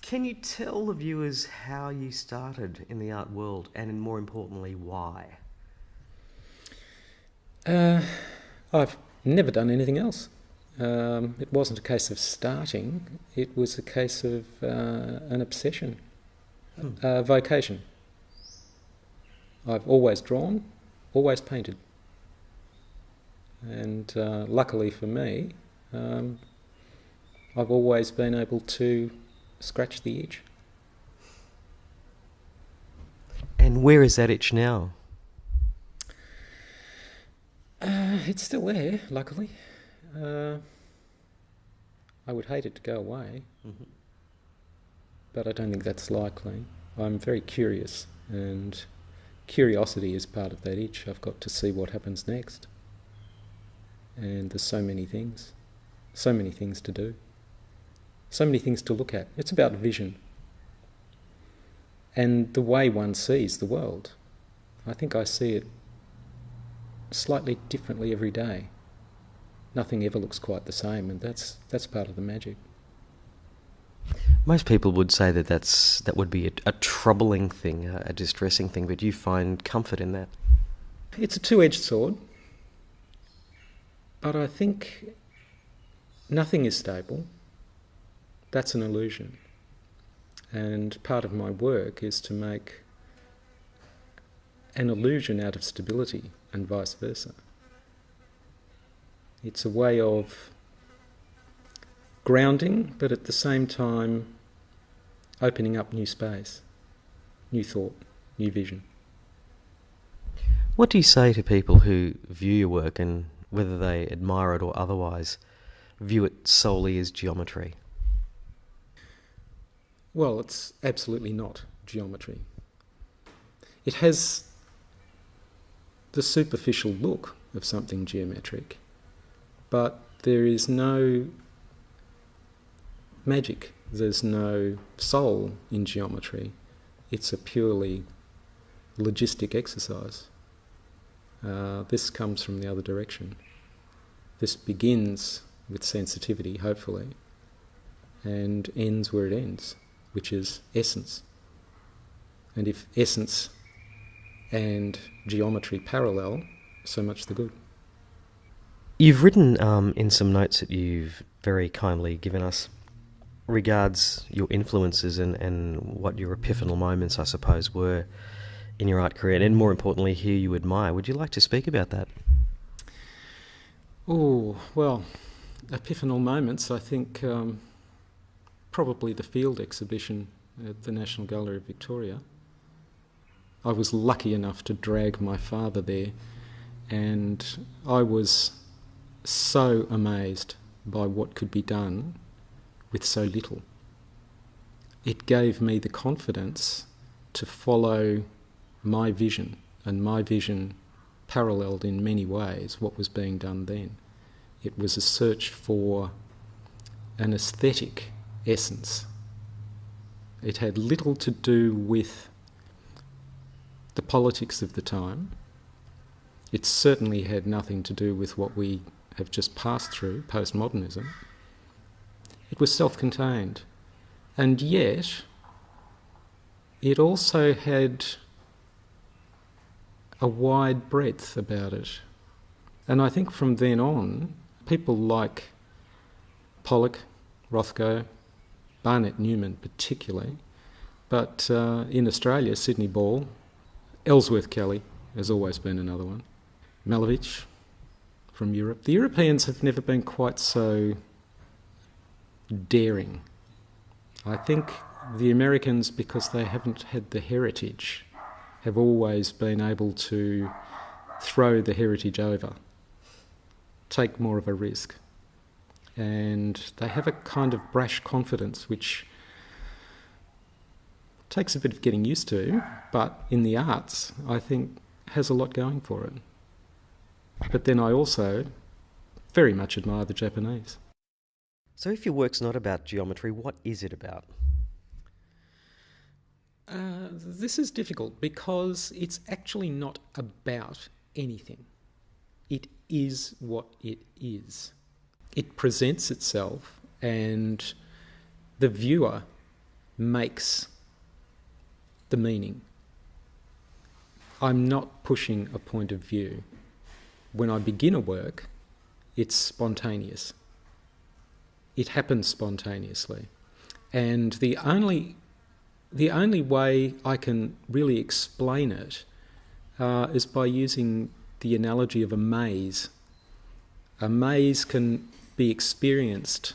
Can you tell the viewers how you started in the art world and, more importantly, why? I've never done anything else. It wasn't a case of starting, it was a case of an obsession, a vocation. I've always drawn, always painted. And luckily for me, I've always been able to scratch the itch. And where is that itch now? It's still there, luckily. I would hate it to go away, but I don't think that's likely. I'm very curious, and curiosity is part of that itch. I've got to see what happens next. And there's so many things to do, so many things to look at. It's about vision and the way one sees the world. I think I see it slightly differently every day. Nothing ever looks quite the same, and that's part of the magic. Most people would say that would be a troubling thing, a distressing thing, but you find comfort in that. It's a two-edged sword, but I think nothing is stable. That's an illusion. And part of my work is to make an illusion out of stability and vice versa. It's a way of grounding, but at the same time opening up new space, new thought, new vision. What do you say to people who view your work, and whether they admire it or otherwise, view it solely as geometry? Well, it's absolutely not geometry. It has the superficial look of something geometric, but there is no magic, there's no soul in geometry. It's a purely logistic exercise. This comes from the other direction. This begins with sensitivity, hopefully, and ends where it ends, which is essence. And if essence and geometry parallel, so much the good. You've written in some notes that you've very kindly given us regards your influences and what your epiphanal moments, I suppose, were in your art career, and more importantly, who you admire. Would you like to speak about that? Oh, well, epiphanal moments, I think probably the field exhibition at the National Gallery of Victoria. I was lucky enough to drag my father there, and I was so amazed by what could be done with so little. It gave me the confidence to follow my vision, and my vision paralleled in many ways what was being done then. It was a search for an aesthetic essence. It had little to do with the politics of the time. It certainly had nothing to do with what we have just passed through, postmodernism. It was self-contained. And yet, it also had a wide breadth about it. And I think from then on, people like Pollock, Rothko, Barnett Newman particularly, but in Australia, Sidney Ball, Ellsworth Kelly has always been another one, Malevich from Europe. The Europeans have never been quite so daring. I think the Americans, because they haven't had the heritage, have always been able to throw the heritage over, take more of a risk. And they have a kind of brash confidence which takes a bit of getting used to, but in the arts, I think, has a lot going for it. But then I also very much admire the Japanese. So if your work's not about geometry, what is it about? This is difficult because it's actually not about anything. It is what it is. It presents itself, and the viewer makes the meaning. I'm not pushing a point of view. When I begin a work, it's spontaneous. It happens spontaneously. And the only way I can really explain it is by using the analogy of a maze. A maze can be experienced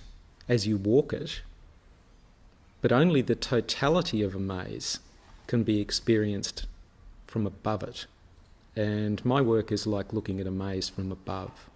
as you walk it, but only the totality of a maze can be experienced from above it. And my work is like looking at a maze from above.